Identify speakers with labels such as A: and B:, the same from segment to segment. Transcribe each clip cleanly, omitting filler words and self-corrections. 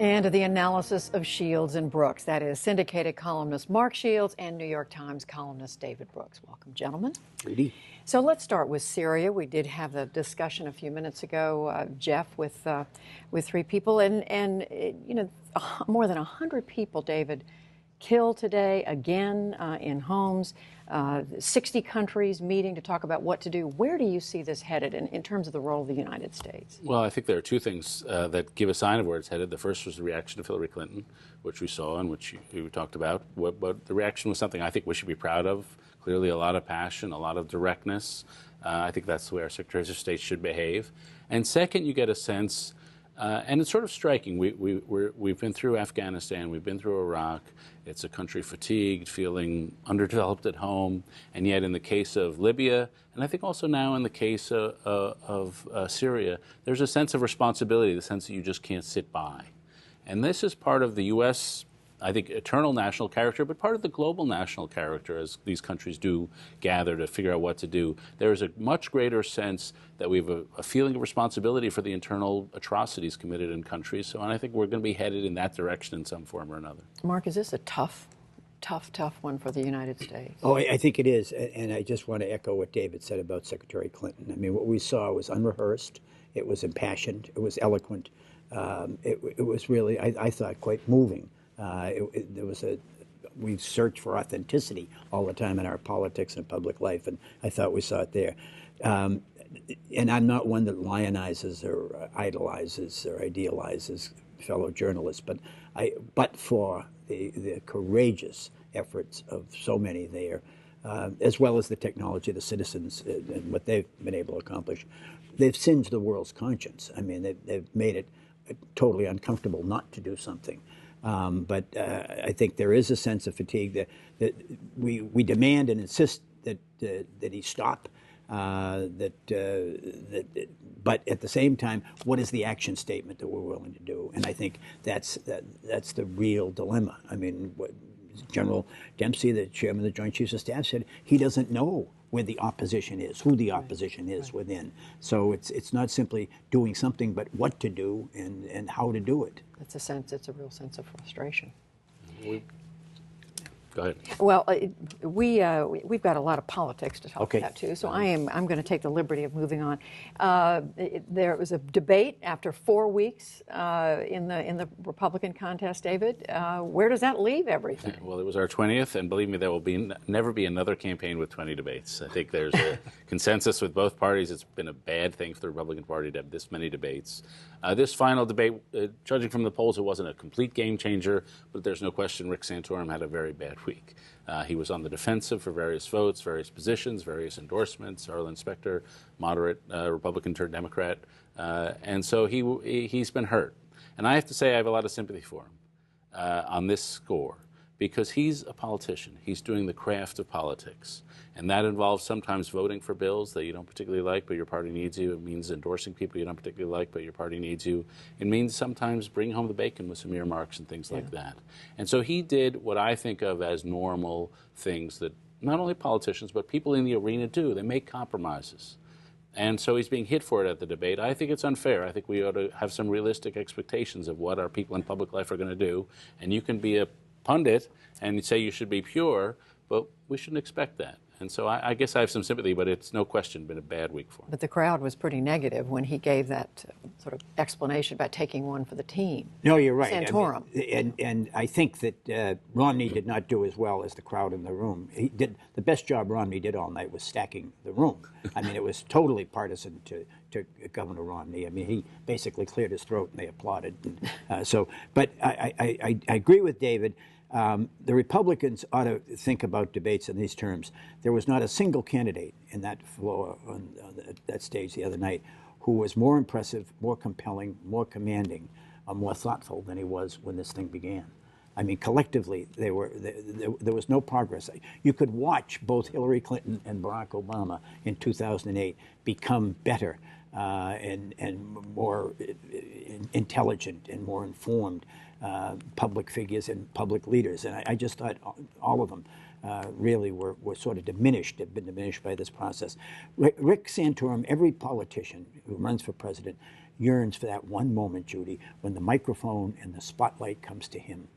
A: And the analysis of Shields and Brooks. That is Syndicated columnist Mark Shields and New York Times columnist David Brooks. Welcome, gentlemen.
B: Rudy.
A: So let's start with Syria. We did have a discussion a few minutes ago, Jeff, with three people, and you know, more than 100 people, David, killed today again in homes. 60 countries meeting to talk about what to do. Where do you see this headed in terms of the role of the United States?
C: Well, I think there are two things that give a sign of where it's headed. The first was the reaction to Hillary Clinton, which we saw and which you talked about. But the reaction was something I think we should be proud of. Clearly a lot of passion, a lot of directness. I think that's the way our secretaries of state should behave. And second, you get a sense, and it's sort of striking. We've been through Afghanistan, we've been through Iraq. It's a country fatigued, feeling underdeveloped at home, and yet in the case of Libya, and I think also now in the case of Syria, there's a sense of responsibility, the sense that you just can't sit by. And this is part of the U.S., I think, eternal national character, but part of the global national character as these countries do gather to figure out what to do. There is a much greater sense that we have a feeling of responsibility for the internal atrocities committed in countries. So, and I think we're going to be headed in that direction in some form or another.
A: Mark, is this a tough one for the United States?
B: Oh, I think it is. And I just want to echo what David said about Secretary Clinton. I mean, what we saw was unrehearsed. It was impassioned. It was eloquent. It was really, I thought, quite moving. We search for authenticity all the time in our politics and public life, and I thought we saw it there. And I'm not one that lionizes or idolizes or idealizes fellow journalists, but for the courageous efforts of so many there, as well as the technology, the citizens, and what they've been able to accomplish, they've singed the world's conscience. I mean, they've made it totally uncomfortable not to do something. But I think there is a sense of fatigue that we demand and insist that he stop. But at the same time, what is the action statement that we're willing to do? And I think that's the real dilemma. I mean, what General Dempsey, the chairman of the Joint Chiefs of Staff, said he doesn't know where the opposition is, who the opposition is within. So it's not simply doing something, but what to do and how to do it.
A: It's a real sense of frustration.
C: Go ahead.
A: Well, we've got a lot of politics to talk about too, so I'm going to take the liberty of moving on. There was a debate after 4 weeks in the Republican contest, David. Where does that leave everything?
C: Well, it was our 20th, and believe me, there will never be another campaign with 20 debates. I think there's a consensus with both parties. It's been a bad thing for the Republican Party to have this many debates. This final debate, judging from the polls, it wasn't a complete game changer, but there's no question Rick Santorum had a very bad week. He was on the defensive for various votes, various positions, various endorsements, Arlen Specter, moderate Republican turned Democrat. And so he's been hurt. And I have to say I have a lot of sympathy for him on this score, because he's a politician. He's doing the craft of politics. And that involves sometimes voting for bills that you don't particularly like, but your party needs you. It means endorsing people you don't particularly like, but your party needs you. It means sometimes bringing home the bacon with some earmarks and things like that. And so he did what I think of as normal things that not only politicians, but people in the arena do. They make compromises. And so he's being hit for it at the debate. I think it's unfair. I think we ought to have some realistic expectations of what our people in public life are going to do. And you can be a pundit and say you should be pure, but we shouldn't expect that. And so I guess I have some sympathy, but it's no question been a bad week for him.
A: But the crowd was pretty negative when he gave that sort of explanation about taking one for the team.
B: No, you're right.
A: Santorum.
B: I mean, and I think that Romney did not do as well as the crowd in the room. He did the best job Romney did all night was stacking the room. I mean, it was totally partisan to Governor Romney. I mean, he basically cleared his throat and they applauded. But I agree with David. The Republicans ought to think about debates in these terms. There was not a single candidate in that floor on that stage the other night who was more impressive, more compelling, more commanding, more thoughtful than he was when this thing began. I mean, collectively, there was no progress. You could watch both Hillary Clinton and Barack Obama in 2008 become better and more intelligent and more informed public figures and public leaders. And I just thought all of them really were sort of diminished, have been diminished by this process. Rick Santorum, every politician who runs for president, yearns for that one moment, Judy, when the microphone and the spotlight comes to him.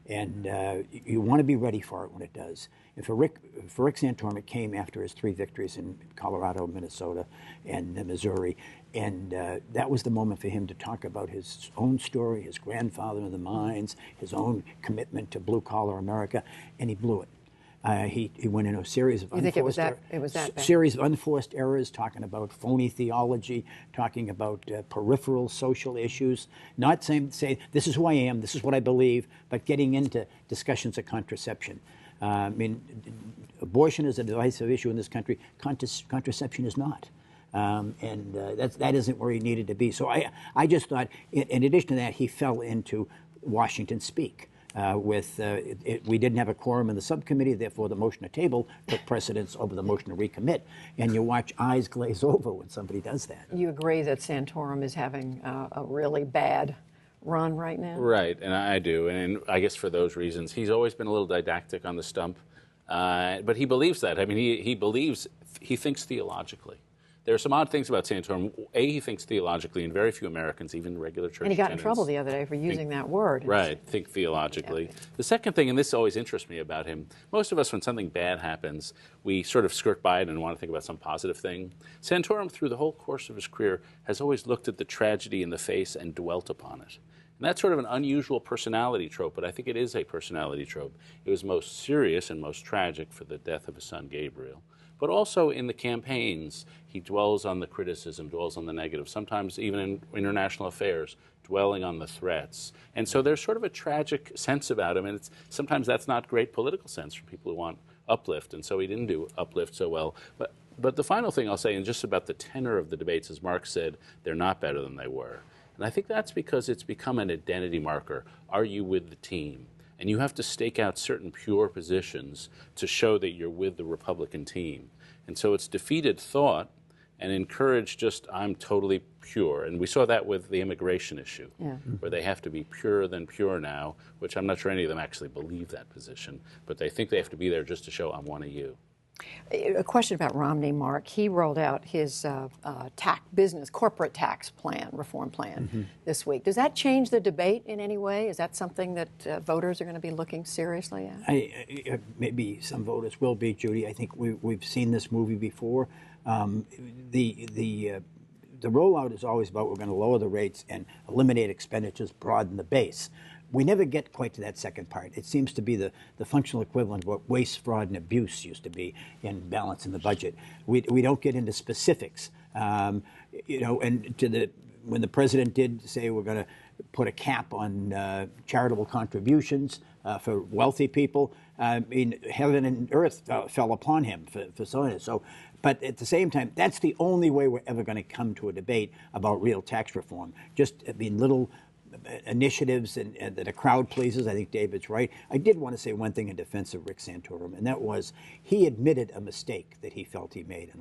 B: And you want to be ready for it when it does. And for Rick Santorum, it came after his 3 victories in Colorado, Minnesota, and Missouri. And that was the moment for him to talk about his own story, his grandfather in the mines, his own commitment to blue-collar America, and he blew it. He went into a series of unforced errors, talking about phony theology, talking about peripheral social issues, not saying this is who I am, this is what I believe, but getting into discussions of contraception. I mean, abortion is a divisive issue in this country. Contraception is not. That isn't where he needed to be. So I just thought, in addition to that, he fell into Washington speak. We didn't have a quorum in the subcommittee, therefore the motion to table took precedence over the motion to recommit. And you watch eyes glaze over when somebody does that.
A: You agree that Santorum is having a really bad run right now?
C: Right, and I do. And I guess for those reasons, he's always been a little didactic on the stump. But he believes that. I mean, he thinks theologically. There are some odd things about Santorum. He thinks theologically, and very few Americans, even regular church
A: And he got in
C: attendants,
A: trouble the other day for using that word.
C: Right, think theologically. Yeah. The second thing, and this always interests me about him, most of us, when something bad happens, we sort of skirt by it and want to think about some positive thing. Santorum, through the whole course of his career, has always looked at the tragedy in the face and dwelt upon it. And that's sort of an unusual personality trope, but I think it is a personality trope. It was most serious and most tragic for the death of his son, Gabriel. But also in the campaigns, he dwells on the criticism, dwells on the negative, sometimes even in international affairs, dwelling on the threats. And so there's sort of a tragic sense about him, and sometimes that's not great political sense for people who want uplift, and so he didn't do uplift so well. But the final thing I'll say, and just about the tenor of the debates, as Mark said, they're not better than they were. And I think that's because it's become an identity marker. Are you with the team? And you have to stake out certain pure positions to show that you're with the Republican team. And so it's defeated thought and encouraged just, I'm totally pure. And we saw that with the immigration issue, where they have to be purer than pure now, which I'm not sure any of them actually believe that position, but they think they have to be there just to show I'm one of you.
A: A question about Romney, Mark. He rolled out his corporate tax plan, reform plan this week. Does that change the debate in any way? Is that something that voters are going to be looking seriously at?
B: Maybe some voters will be, Judy. I think we've seen this movie before. The rollout is always about we're going to lower the rates and eliminate expenditures, broaden the base. We never get quite to that second part. It seems to be the functional equivalent of what waste, fraud, and abuse used to be in balancing the budget. We don't get into specifics. And when the president did say we're going to put a cap on charitable contributions for wealthy people, I mean, heaven and earth fell upon him for saying it. So, but at the same time, that's the only way we're ever going to come to a debate about real tax reform. Just little initiatives and that a crowd pleases. I think David's right. I did want to say one thing in defense of Rick Santorum, and that was he admitted a mistake that he felt he made.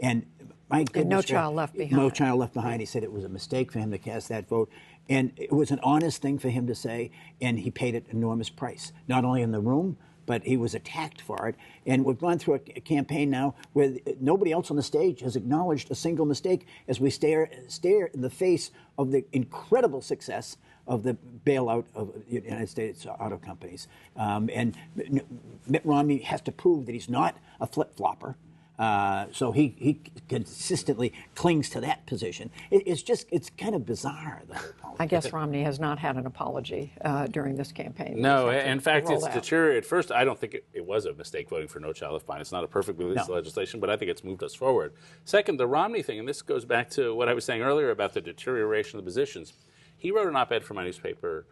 B: And my goodness,
A: no child left behind.
B: No child left behind. He said it was a mistake for him to cast that vote. And it was an honest thing for him to say, and he paid an enormous price, not only in the room, but he was attacked for it. And we've gone through a campaign now where nobody else on the stage has acknowledged a single mistake as we stare in the face of the incredible success of the bailout of the United States auto companies. And Mitt Romney has to prove that he's not a flip-flopper. So he consistently clings to that position. It's kind of bizarre, though.
A: I guess Romney has not had an apology during this campaign.
C: No, in fact, it's deteriorated. First, I don't think it was a mistake voting for No Child Left Behind. It's not a perfect piece of legislation, but I think it's moved us forward. Second, the Romney thing, and this goes back to what I was saying earlier about the deterioration of the positions. He wrote an op-ed for my newspaper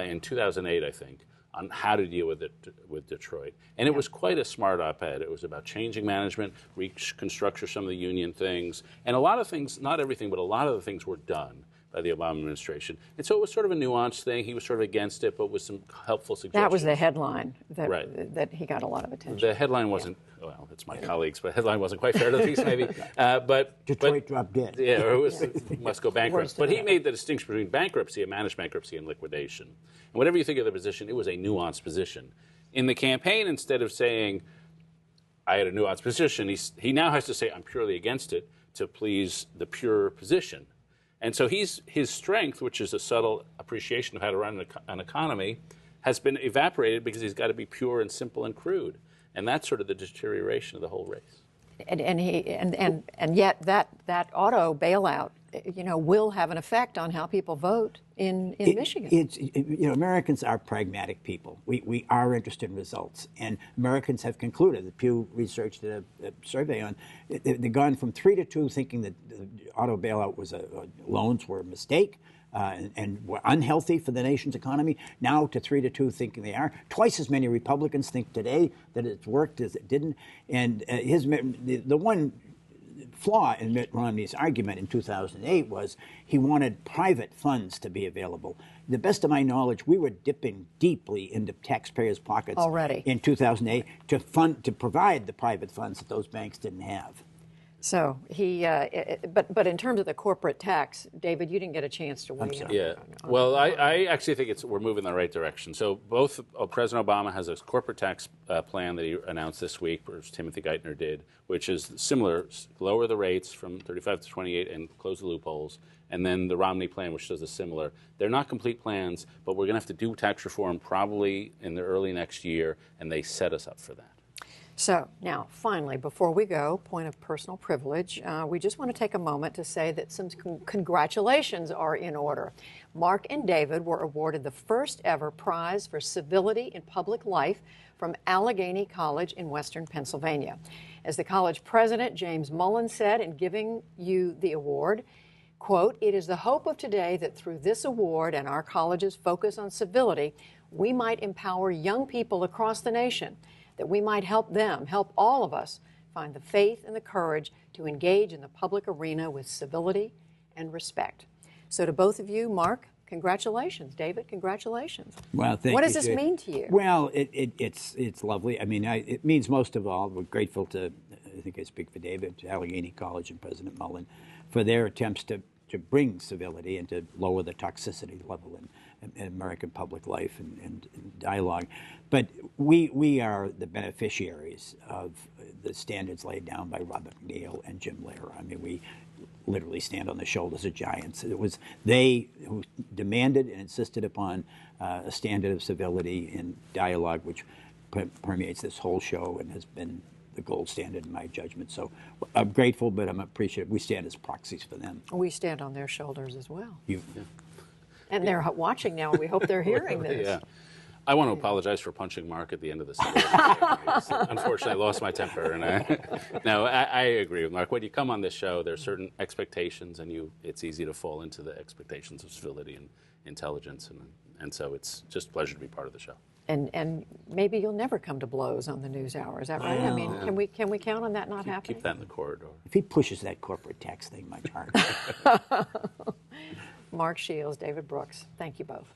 C: in 2008, I think, on how to deal with Detroit. And it was quite a smart op-ed. It was about changing management, reconstructure some of the union things, and a lot of things, not everything, but a lot of the things were done by the Obama administration. And so it was sort of a nuanced thing. He was sort of against it, but with some helpful suggestions.
A: That was the headline that he got a lot of attention.
C: The headline wasn't, well, it's my colleagues, but the headline wasn't quite fair to the piece, maybe. But
B: Detroit dropped dead.
C: Yeah, or it must go bankrupt. But he made the distinction between bankruptcy, a managed bankruptcy, and liquidation. And whatever you think of the position, it was a nuanced position. In the campaign, instead of saying, I had a nuanced position, he now has to say, I'm purely against it to please the pure position. And so his strength, which is a subtle appreciation of how to run an economy, has been evaporated because he's got to be pure and simple and crude. And that's sort of the deterioration of the whole race.
A: And yet that auto bailout, will have an effect on how people vote in Michigan.
B: Americans are pragmatic people. We are interested in results, and Americans have concluded. The Pew Research did a survey on. They've gone from 3 to 2, thinking that the auto bailout loans were a mistake. And were unhealthy for the nation's economy, now to 3 to 2 thinking they are. Twice as many Republicans think today that it's worked as it didn't. And the one flaw in Mitt Romney's argument in 2008 was he wanted private funds to be available. The best of my knowledge, we were dipping deeply into taxpayers' pockets
A: already
B: in 2008 to provide the private funds that those banks didn't have.
A: So but in terms of the corporate tax, David, you didn't get a chance to weigh in.
C: Yeah. Well, I actually think we're moving in the right direction. So both President Obama has a corporate tax plan that he announced this week, or Timothy Geithner did, which is similar: lower the rates from 35 to 28 and close the loopholes. And then the Romney plan, which does a similar. They're not complete plans, but we're going to have to do tax reform probably in the early next year, and they set us up for that.
A: So now, finally, before we go, point of personal privilege, we just want to take a moment to say that some congratulations are in order. Mark and David were awarded the first ever prize for civility in public life from Allegheny College in Western Pennsylvania. As the college president, James Mullen, said in giving you the award, quote, "It is the hope of today that through this award and our college's focus on civility, we might empower young people across the nation, that we might help all of us, find the faith and the courage to engage in the public arena with civility and respect." So to both of you, Mark, congratulations. David, congratulations.
B: Well, thank you.
A: What does this mean to you?
B: Well, it's lovely. I mean, it means most of all, we're grateful to, I think I speak for David, to Allegheny College and President Mullen for their attempts to bring civility and to lower the toxicity level in American public life and dialogue. But we are the beneficiaries of the standards laid down by Robert McNeil and Jim Lehrer. I mean, we literally stand on the shoulders of giants. It was they who demanded and insisted upon a standard of civility and dialogue, which permeates this whole show and has been the gold standard in my judgment. So I'm grateful, but I'm appreciative. We stand as proxies for them.
A: We stand on their shoulders as well. And they're watching now, and we hope they're hearing this.
C: Yeah. I want to apologize for punching Mark at the end of the segment. Unfortunately, I lost my temper. And I agree with Mark. When you come on this show, there are certain expectations, and it's easy to fall into the expectations of civility and intelligence. And so it's just a pleasure to be part of the show.
A: And maybe you'll never come to blows on the NewsHour. Is that right? I mean, can we count on that not happening?
C: Keep that in the corridor.
B: If he pushes that corporate tax thing much harder.
A: Mark Shields, David Brooks, thank you both.